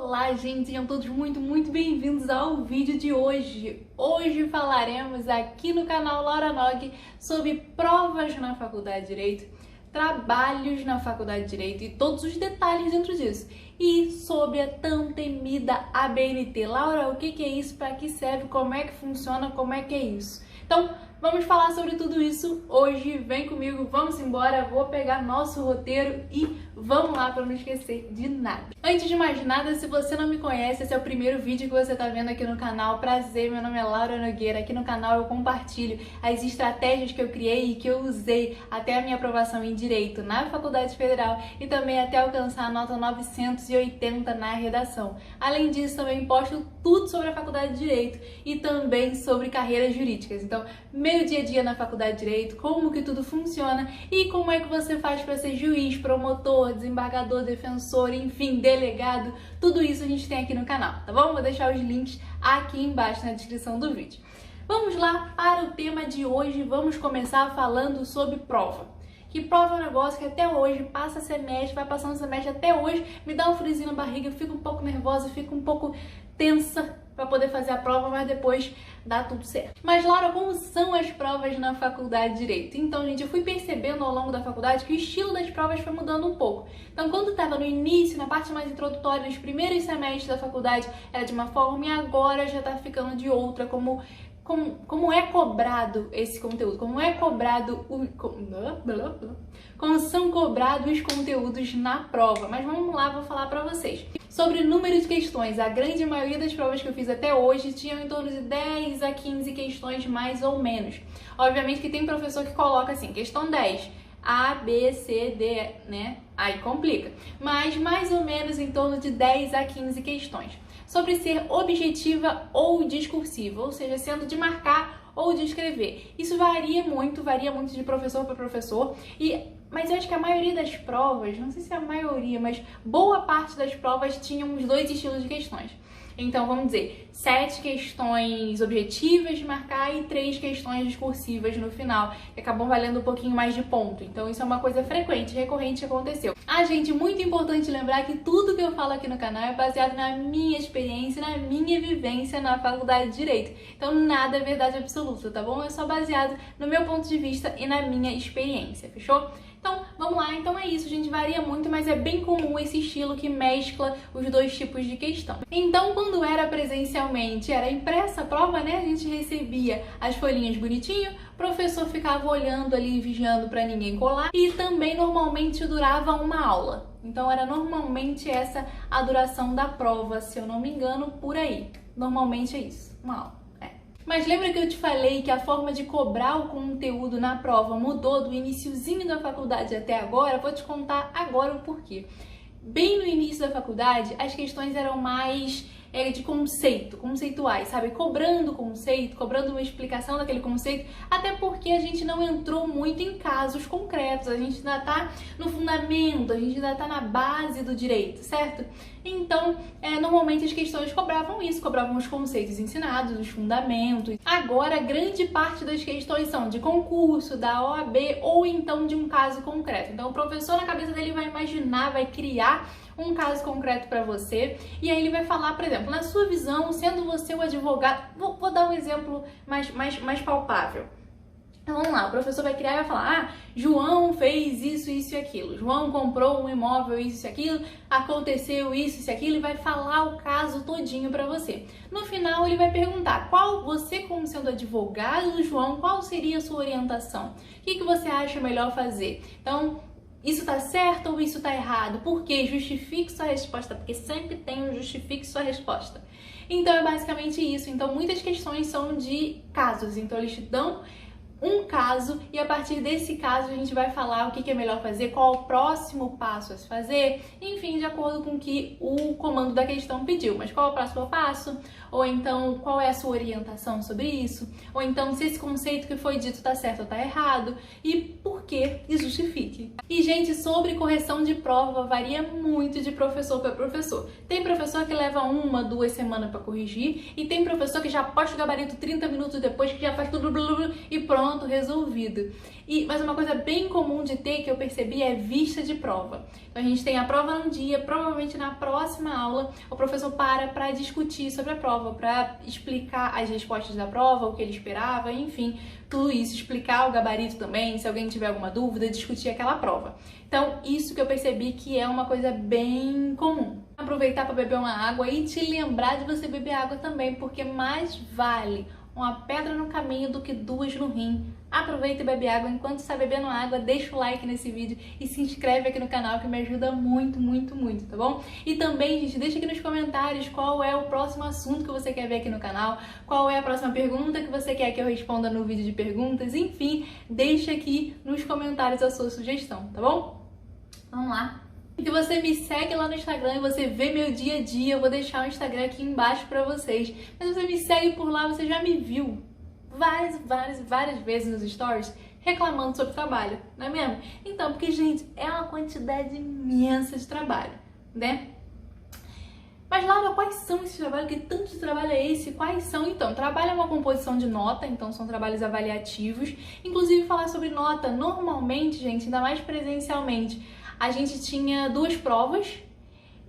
Olá, gente! Sejam todos muito bem-vindos ao vídeo de hoje. Hoje falaremos aqui no canal Laura Nog sobre provas na Faculdade de Direito, trabalhos na Faculdade de Direito e todos os detalhes dentro disso. E sobre a tão temida ABNT. Laura, o que é isso? Para que serve? Como é que funciona? Como é que é isso? Então, vamos falar sobre tudo isso hoje. Vem comigo, vamos embora. Vou pegar nosso roteiro e vamos lá para não esquecer de nada. Antes de mais nada, se você não me conhece, esse é o primeiro vídeo que você está vendo aqui no canal. Prazer, meu nome é Laura Nogueira. Aqui no canal eu compartilho as estratégias que eu criei e que eu usei até a minha aprovação em Direito na Faculdade Federal e também até alcançar a nota 980 na redação. Além disso, também posto tudo sobre a Faculdade de Direito e também sobre carreiras jurídicas. Então, meu dia a dia na Faculdade de Direito, como que tudo funciona e como é que você faz para ser juiz, promotor, desembargador, defensor, enfim, delegado, tudo isso a gente tem aqui no canal, tá bom? Vou deixar os links aqui embaixo na descrição do vídeo. Vamos lá para o tema de hoje, vamos começar falando sobre prova. Que prova é um negócio que até hoje, passa semestre, vai passando semestre, até hoje me dá um friozinho na barriga, eu fico um pouco nervosa, fico um pouco tensa para poder fazer a prova, mas depois dá tudo certo. Mas, Laura, como são as provas na Faculdade de Direito? Então, gente, eu fui percebendo ao longo da faculdade que o estilo das provas foi mudando um pouco. Então, quando estava no início, na parte mais introdutória, nos primeiros semestres da faculdade, era de uma forma e agora já está ficando de outra, como é cobrado esse conteúdo, como são cobrados os conteúdos na prova. Mas vamos lá, vou falar para vocês. Sobre o número de questões, a grande maioria das provas que eu fiz até hoje tinham em torno de 10 a 15 questões mais ou menos. Obviamente que tem professor que coloca assim, questão 10, A, B, C, D, né? Aí complica. Mas mais ou menos em torno de 10 a 15 questões. Sobre ser objetiva ou discursiva, ou seja, sendo de marcar ou de escrever. Isso varia muito de professor para professor, mas eu acho que a maioria das provas, não sei se é a maioria, mas boa parte das provas tinham os dois estilos de questões. Então, vamos dizer, 7 questões objetivas de marcar e 3 questões discursivas no final, que acabam valendo um pouquinho mais de ponto. Então, isso é uma coisa frequente, recorrente que aconteceu. Gente, muito importante lembrar que tudo que eu falo aqui no canal é baseado na minha experiência, na minha vivência na Faculdade de Direito. Então, nada é verdade absoluta, tá bom? É só baseado no meu ponto de vista e na minha experiência, fechou? Então, vamos lá. Então é isso, gente. Varia muito, mas é bem comum esse estilo que mescla os dois tipos de questão. Então, quando era presencialmente, era impressa a prova, né? A gente recebia as folhinhas bonitinho, o professor ficava olhando ali, vigiando para ninguém colar e também normalmente durava uma aula. Então, era normalmente essa a duração da prova, se eu não me engano, por aí. Normalmente é isso, uma aula. Mas lembra que eu te falei que a forma de cobrar o conteúdo na prova mudou do iniciozinho da faculdade até agora? Vou te contar agora o porquê. Bem no início da faculdade, as questões eram mais de conceituais, sabe? Cobrando conceito, cobrando uma explicação daquele conceito, até porque a gente não entrou muito em casos concretos, a gente ainda tá no fundamento, a gente ainda tá na base do direito, certo? Então, normalmente as questões cobravam isso, cobravam os conceitos ensinados, os fundamentos. Agora, grande parte das questões são de concurso, da OAB ou então de um caso concreto. Então, o professor na cabeça dele vai imaginar, vai criar um caso concreto para você e aí ele vai falar, por exemplo, na sua visão, sendo você o advogado, vou dar um exemplo mais palpável. Então, vamos lá, o professor vai criar e vai falar, João fez isso e aquilo, João comprou um imóvel, isso e aquilo, aconteceu isso e aquilo, e vai falar o caso todinho para você. No final, ele vai perguntar, você como sendo advogado do João, qual seria a sua orientação? O que você acha melhor fazer? Então, isso tá certo ou isso tá errado? Por quê? Justifique sua resposta, porque sempre tem um justifique sua resposta. Então, é basicamente isso. Então, muitas questões são de casos. Então, eles te dão um caso e a partir desse caso a gente vai falar o que é melhor fazer, qual o próximo passo a se fazer, enfim, de acordo com o que o comando da questão pediu. Mas qual é o próximo passo? Ou então, qual é a sua orientação sobre isso? Ou então, se esse conceito que foi dito tá certo ou tá errado? E por que? E justifique. E, gente, sobre correção de prova, varia muito de professor para professor. Tem professor que leva 1, 2 semanas para corrigir e tem professor que já posta o gabarito 30 minutos depois, que já faz tudo e pronto, enquanto resolvido. Mas uma coisa bem comum de ter, que eu percebi, é vista de prova. Então a gente tem a prova num dia, provavelmente na próxima aula o professor para discutir sobre a prova, para explicar as respostas da prova, o que ele esperava, enfim, tudo isso, explicar o gabarito também, se alguém tiver alguma dúvida, discutir aquela prova. Então, isso que eu percebi que é uma coisa bem comum. Aproveitar para beber uma água e te lembrar de você beber água também, porque mais vale uma pedra no caminho do que duas no rim. Aproveita e bebe água. Enquanto está bebendo água, deixa o like nesse vídeo e se inscreve aqui no canal, que me ajuda muito, muito, muito, tá bom? E também, gente, deixa aqui nos comentários qual é o próximo assunto que você quer ver aqui no canal, qual é a próxima pergunta que você quer que eu responda no vídeo de perguntas, enfim, deixa aqui nos comentários a sua sugestão, tá bom? Vamos lá! Se você me segue lá no Instagram e você vê meu dia a dia, eu vou deixar o Instagram aqui embaixo pra vocês. Mas se você me segue por lá, você já me viu várias vezes nos stories reclamando sobre trabalho, não é mesmo? Então, porque, gente, é uma quantidade imensa de trabalho, né? Mas, Laura, quais são esses trabalhos? Que tanto de trabalho é esse? Quais são, então? Trabalho é uma composição de nota, então são trabalhos avaliativos. Inclusive, falar sobre nota, normalmente, gente, ainda mais presencialmente, a gente tinha 2 provas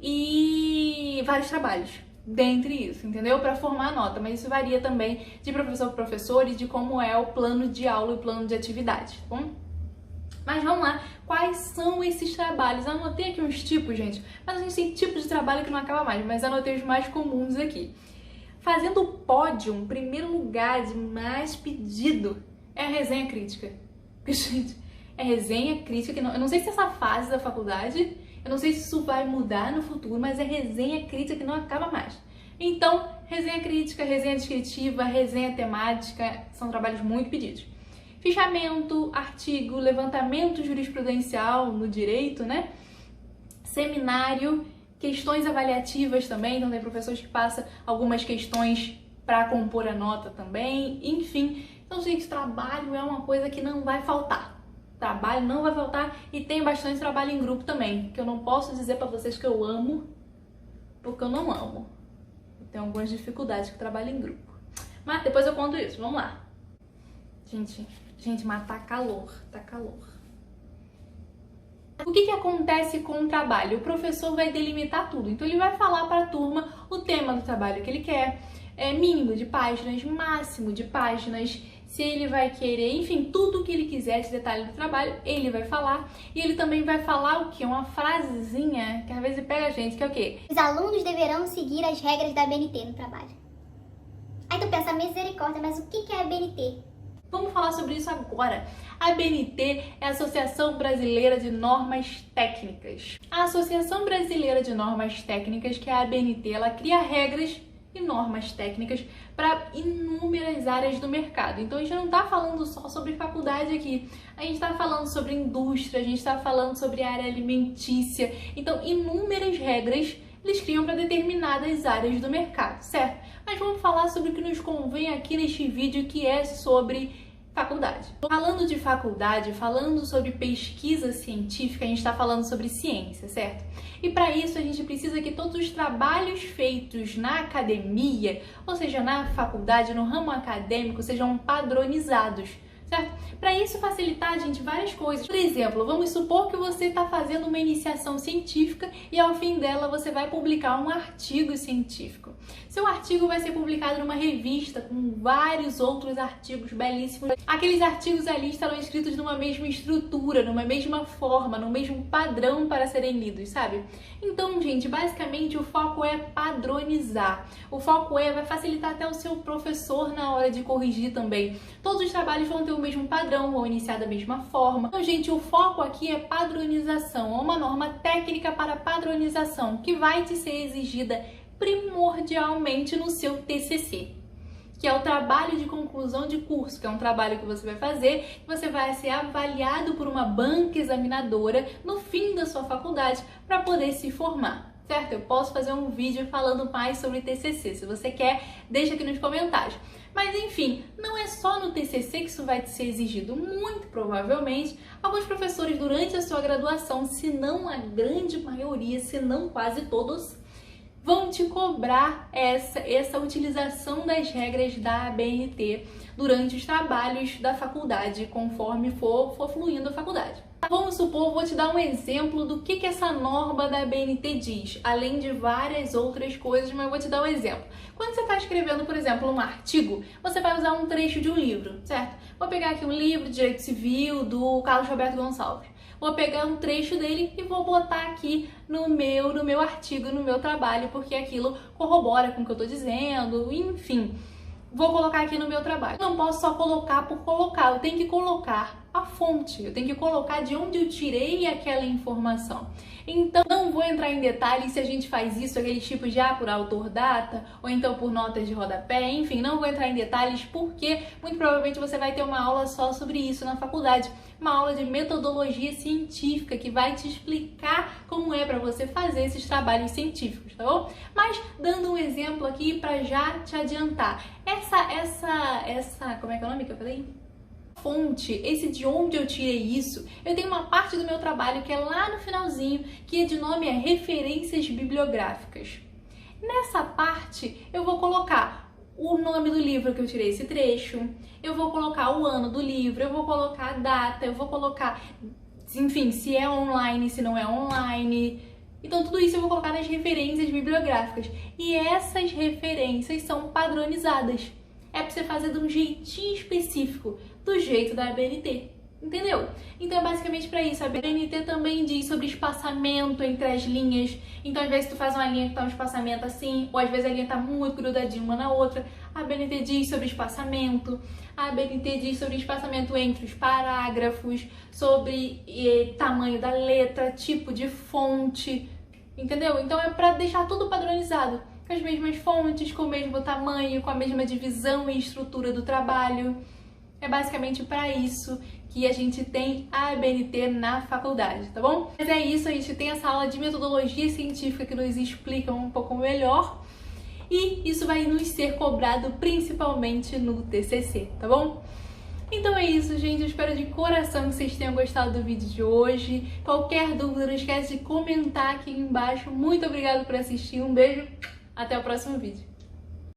e vários trabalhos dentre isso, entendeu? Para formar a nota, mas isso varia também de professor para professor e de como é o plano de aula e o plano de atividade, tá bom? Mas vamos lá, quais são esses trabalhos? Anotei aqui uns tipos, gente, mas a gente tem tipos de trabalho que não acaba mais, mas anotei os mais comuns aqui. Fazendo o pódio, primeiro lugar de mais pedido é a resenha crítica. Porque, gente, é resenha crítica, que não, eu não sei se essa fase da faculdade, eu não sei se isso vai mudar no futuro, mas é resenha crítica que não acaba mais. Então, resenha crítica, resenha descritiva, resenha temática, são trabalhos muito pedidos. Fichamento, artigo, levantamento jurisprudencial no direito, né? Seminário, questões avaliativas também, então tem professores que passam algumas questões para compor a nota também, enfim. Então, gente, trabalho é uma coisa que não vai faltar. Trabalho não vai faltar e tem bastante trabalho em grupo também, que eu não posso dizer pra vocês que eu amo, porque eu não amo. Eu tenho algumas dificuldades com trabalho em grupo. Mas depois eu conto isso, vamos lá. Gente, mas tá calor. O que acontece com o trabalho? O professor vai delimitar tudo, então ele vai falar para a turma o tema do trabalho que ele quer, mínimo de páginas, máximo de páginas, se ele vai querer, enfim, tudo que ele quiser de detalhe do trabalho, ele vai falar. E ele também vai falar o quê? Uma frasezinha que às vezes pega a gente, que é o quê? Os alunos deverão seguir as regras da ABNT no trabalho. Aí tu pensa, misericórdia, mas o que é a ABNT? Vamos falar sobre isso agora. A ABNT é a Associação Brasileira de Normas Técnicas. A Associação Brasileira de Normas Técnicas, que é a ABNT, ela cria regras e normas técnicas para inúmeras áreas do mercado. Então a gente não está falando só sobre faculdade aqui, a gente está falando sobre indústria, a gente está falando sobre área alimentícia. Então inúmeras regras eles criam para determinadas áreas do mercado, certo? Mas vamos falar sobre o que nos convém aqui neste vídeo, que é sobre faculdade. Falando de faculdade, falando sobre pesquisa científica, a gente está falando sobre ciência, certo? E para isso a gente precisa que todos os trabalhos feitos na academia, ou seja, na faculdade, no ramo acadêmico, sejam padronizados, certo? Para isso facilitar, gente, várias coisas. Por exemplo, vamos supor que você está fazendo uma iniciação científica e ao fim dela você vai publicar um artigo científico. Seu artigo vai ser publicado numa revista com vários outros artigos belíssimos. Aqueles artigos ali estarão escritos numa mesma estrutura, numa mesma forma, no mesmo padrão para serem lidos, sabe? Então, gente, basicamente o foco é padronizar. O foco vai facilitar até o seu professor na hora de corrigir também. Todos os trabalhos vão ter o mesmo padrão, vão iniciar da mesma forma. Então, gente, o foco aqui é padronização, é uma norma técnica para padronização que vai te ser exigida primordialmente no seu TCC, que é o trabalho de conclusão de curso, que é um trabalho que você vai fazer, que você vai ser avaliado por uma banca examinadora no fim da sua faculdade para poder se formar, certo? Eu posso fazer um vídeo falando mais sobre TCC, se você quer, deixa aqui nos comentários. Mas enfim, não é só no TCC que isso vai te ser exigido, muito provavelmente alguns professores durante a sua graduação, se não a grande maioria, se não quase todos, vão te cobrar essa utilização das regras da ABNT durante os trabalhos da faculdade, conforme for fluindo a faculdade. Vamos supor, vou te dar um exemplo do que essa norma da ABNT diz, além de várias outras coisas, mas eu vou te dar um exemplo. Quando você está escrevendo, por exemplo, um artigo, você vai usar um trecho de um livro, certo? Vou pegar aqui um livro de Direito Civil do Carlos Roberto Gonçalves. Vou pegar um trecho dele e vou botar aqui no meu artigo, no meu trabalho, porque aquilo corrobora com o que eu estou dizendo, enfim. Vou colocar aqui no meu trabalho. Eu não posso só colocar por colocar, eu tenho que colocar a fonte, eu tenho que colocar de onde eu tirei aquela informação. Então, não vou entrar em detalhes se a gente faz isso, aqueles tipos de por autor data, ou então por notas de rodapé, enfim, não vou entrar em detalhes porque muito provavelmente você vai ter uma aula só sobre isso na faculdade, uma aula de metodologia científica que vai te explicar como é para você fazer esses trabalhos científicos, tá bom? Mas, dando um exemplo aqui para já te adiantar, como é que é o nome que eu falei? Fonte, esse de onde eu tirei isso, eu tenho uma parte do meu trabalho que é lá no finalzinho, que é de nome referências bibliográficas. Nessa parte eu vou colocar o nome do livro que eu tirei esse trecho, eu vou colocar o ano do livro, eu vou colocar a data, eu vou colocar, enfim, se é online, se não é online. Então tudo isso eu vou colocar nas referências bibliográficas. E essas referências são padronizadas. É para você fazer de um jeitinho específico, do jeito da ABNT, entendeu? Então é basicamente para isso. A ABNT também diz sobre espaçamento entre as linhas. Então às vezes tu faz uma linha que tá um espaçamento assim, ou às vezes a linha tá muito grudadinha uma na outra. A ABNT diz sobre espaçamento. A ABNT diz sobre espaçamento entre os parágrafos, sobre tamanho da letra, tipo de fonte, entendeu? Então é para deixar tudo padronizado, com as mesmas fontes, com o mesmo tamanho, com a mesma divisão e estrutura do trabalho. É basicamente para isso que a gente tem a ABNT na faculdade, tá bom? Mas é isso, a gente tem essa aula de metodologia científica que nos explica um pouco melhor e isso vai nos ser cobrado principalmente no TCC, tá bom? Então é isso, gente. Eu espero de coração que vocês tenham gostado do vídeo de hoje. Qualquer dúvida, não esquece de comentar aqui embaixo. Muito obrigada por assistir. Um beijo. Até o próximo vídeo.